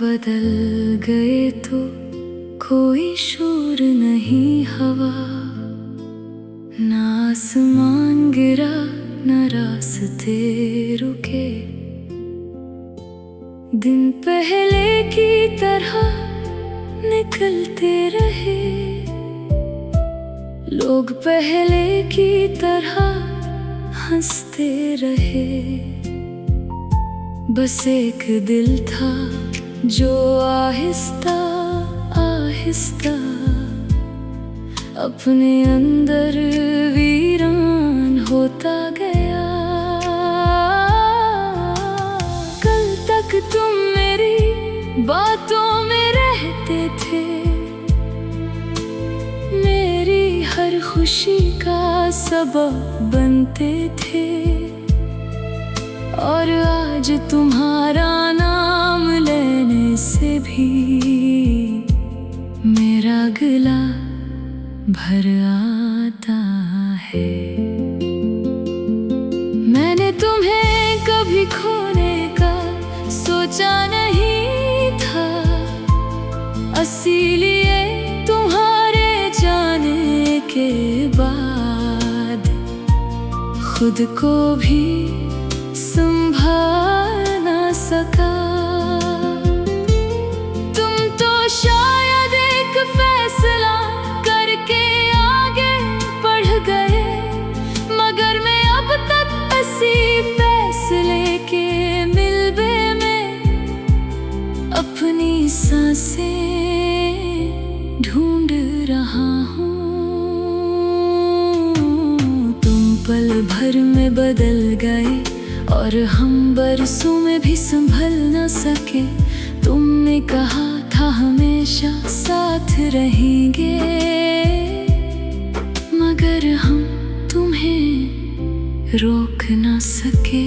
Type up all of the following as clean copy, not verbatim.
बदल गए तो कोई शोर नहीं हवा, ना आसमान गिरा न रास्ते रुके। दिन पहले की तरह निकलते रहे, लोग पहले की तरह हंसते रहे। बस एक दिल था जो आहिस्ता आहिस्ता अपने अंदर वीरान होता गया। कल तक तुम मेरी बातों में रहते थे, मेरी हर खुशी का सबब बनते थे। और आज तुम्हारा नाम लेने से भी मेरा गला भर आता है। मैंने तुम्हें कभी खोने का सोचा नहीं था, इसीलिए तुम्हारे जाने के बाद खुद को भी संभाल ना सका। तुम तो शायद एक फैसला करके आगे बढ़ गए, मगर मैं अब तक इसी फैसले के मिलबे में अपनी सांसें ढूंढ रहा हूँ। तुम पल भर में बदल गए और हम बरसों में भी संभल न सके। तुमने कहा था हमेशा साथ रहेंगे, मगर हम तुम्हें रोक न सके।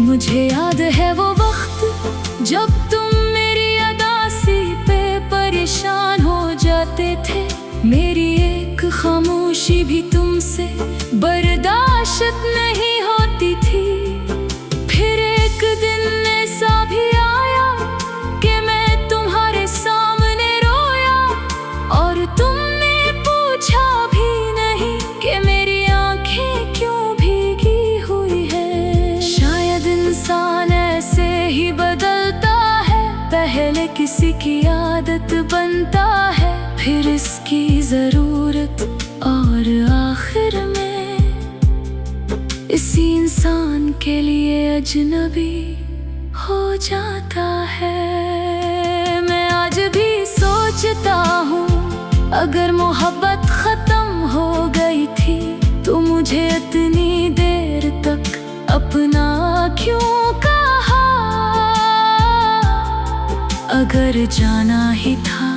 मुझे याद है वो वक्त जब तुम मेरी अदासी पे परेशान हो जाते थे। मेरी एक खामोशी भी तुमसे बर्दाश्त नहीं होती थी। फिर एक दिन ऐसा भी आया कि मैं तुम्हारे सामने रोया, और तुमने पूछा भी नहीं कि मेरी आंखें क्यों भीगी हुई है। शायद इंसान ऐसे ही बदलता है, पहले किसी की आदत बनता है, फिर इसकी जरूरत, और आखिर में इसी इंसान के लिए अजनबी हो जाता है। मैं आज भी सोचता हूँ, अगर मोहब्बत खत्म हो गई थी तो मुझे इतनी देर तक अपना क्यों कहा। अगर जाना ही था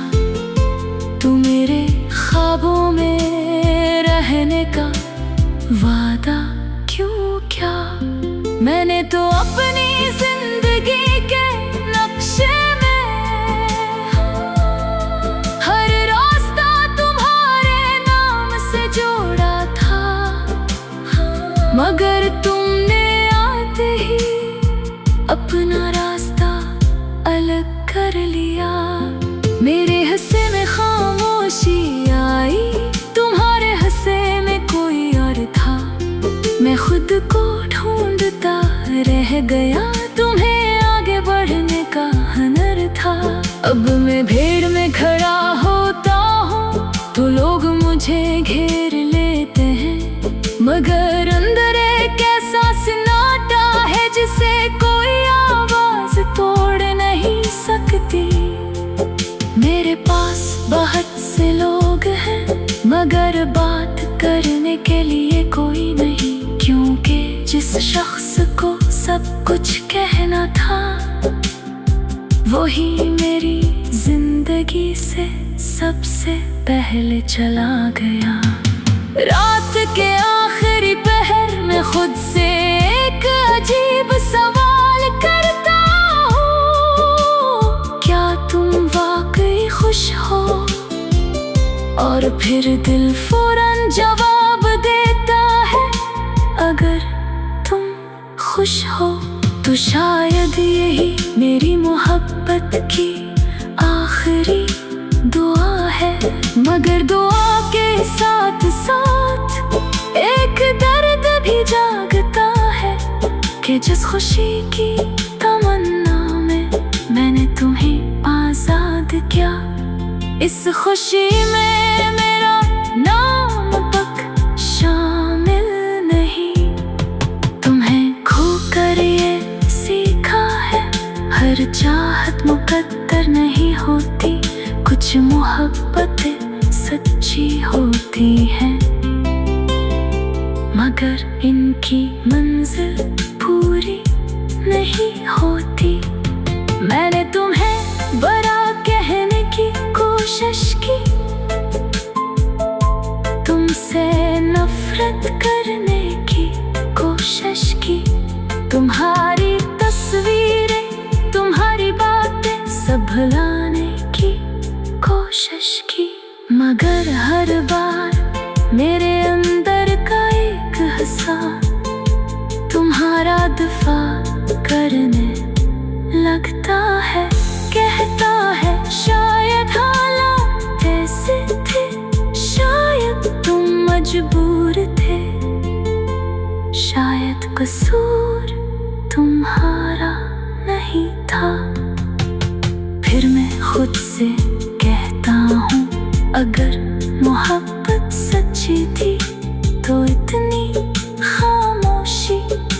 तो मेरे ख्वाबों में रहने का वादा क्यों क्या। मैंने तो अपनी जिंदगी के नक्शे में हर रास्ता तुम्हारे नाम से जोड़ा था, मगर तुमने आते ही अपना रास्ता अलग कर लिया। मेरे हंसे में खामोशी आई, तुम्हारे हंसे में कोई और था। मैं खुद को ढूंढता रह गया, तुम्हें आगे बढ़ने का हुनर था। अब मैं भीड़ में खड़ा होता हूँ तो लोग मुझे घेर लेते हैं, मगर अंदर एक ऐसा सन्नाटा है जिसे कोई आवाज तोड़ नहीं सकती। मेरे पास बहुत से लोग हैं, मगर बात करने के लिए कोई नहीं, क्योंकि जिस शख्स को सब कुछ कहना था वही मेरी जिंदगी से सबसे पहले चला गया। रात के आखिरी पहर में खुद से एक अजीब सवाल करता हूँ, क्या तुम वाकई खुश हो? और फिर दिल फौरन जवाब देता है, अगर तुम खुश हो तो शायद यही मेरी मोहब्बत की आखिरी दुआ है। मगर दुआ के साथ साथ एक दर्द भी जागता है कि जिस खुशी की तमन्ना में मैंने तुम्हें आजाद किया, इस खुशी में मेरा नाम तक शामिल नहीं। तुम्हें खोकर ये सीखा है, हर चाहत मुकद्दर नहीं होती, कुछ मोहब्बतें सच्ची होती हैं, मगर इनकी मंजिल पूरी नहीं होती। मैंने तुम्हें बड़ा कहने की कोशिश की, तुमसे नफरत करने की कोशिश की, तुम्हारी तस्वीरें, तुम्हारी बातें सब भुलाने की कोशिश की। मगर हर बार मेरे अंदर का एक हिस्सा तुम्हारा दिफा करने लगता है, कहता है शायद हालात ऐसे थे, शायद तुम मजबूर थे, शायद कसूर तुम्हारा नहीं था। फिर मैं खुद से कहता हूँ, अगर मोहब्बत सच्ची थी तो इतनी खामोशी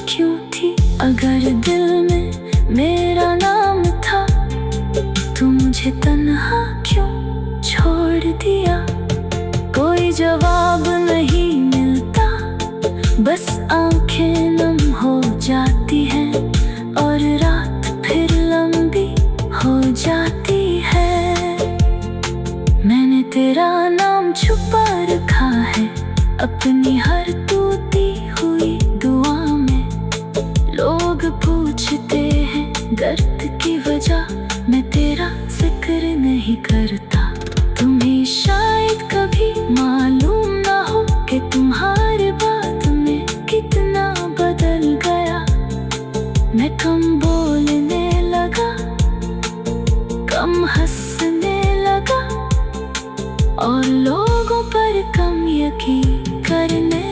क्यों थी? अगर दिल में मेरा नाम था तो मुझे तन्हा क्यों छोड़ दिया? कोई जवाब नहीं मिलता, बस आंखें नम हो जाती हैं और रात फिर लंबी हो जाती है। मैंने तेरा नाम छुपा रखा है अपनी हर टूटी हुई दुआ में। लोग पूछते हैं दर्द की वजह, मैं तेरा जिक्र नहीं करता। तुम्हें शायद कभी मालूम ना हो कि तुम्हारे बात में कितना बदल गया। मैं कम बोलने लगा, कम हंसने लगा और लोगों पर कम यकीन करने